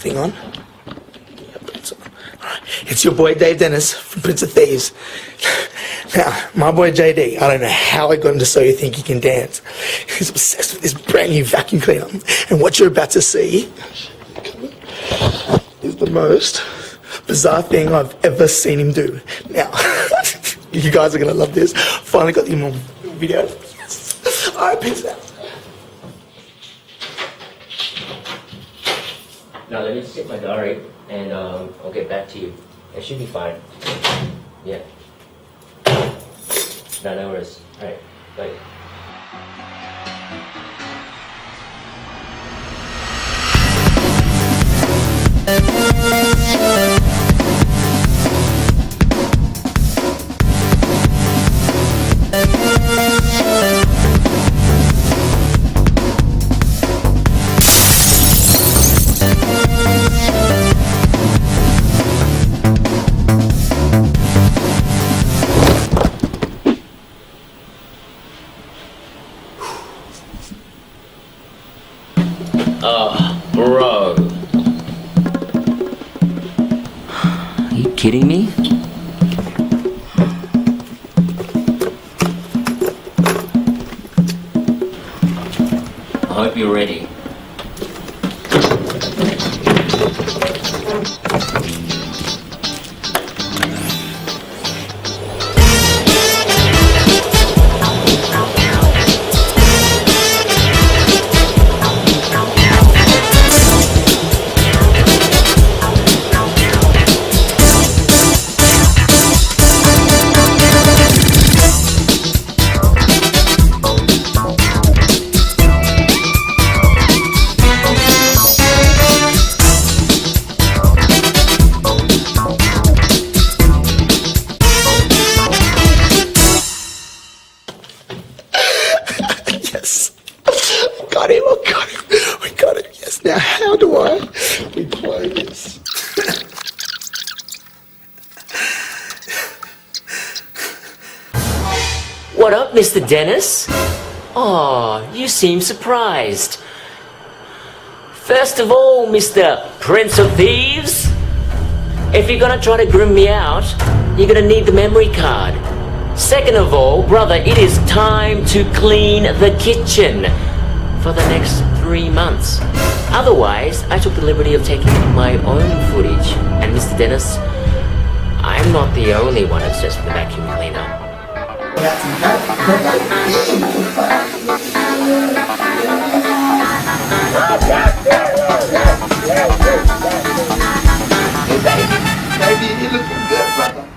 thing on? Yeah, put it on. Alright. It's your boy Dave Dennis from Prince of Thieves. Now, my boy JD, I don't know how I got him to So You Think You Can Dance. He's obsessed with this brand new vacuum cleaner. And what you're about to see is the most bizarre thing I've ever seen him do. Now, you guys are going to love this. Finally got him on video. Alright, peace out. Now let me just get my diary and I'll get back to you. It should be fine. Yeah. No worries. Alright, bye. Oh, bro. Are you kidding me? I hope you're ready. Got him, I got him. We got him, yes. Now, how do I replay this? What up, Mr. Dennis? Oh, you seem surprised. First of all, Mr. Prince of Thieves, if you're gonna try to groom me out, you're gonna need the memory card. Second of all, brother, it is time to clean the kitchen for the next 3 months. Otherwise, I took the liberty of taking my own footage. And Mr. Dennis, I'm not the only one obsessed with the vacuum cleaner. Baby, you looking good, brother.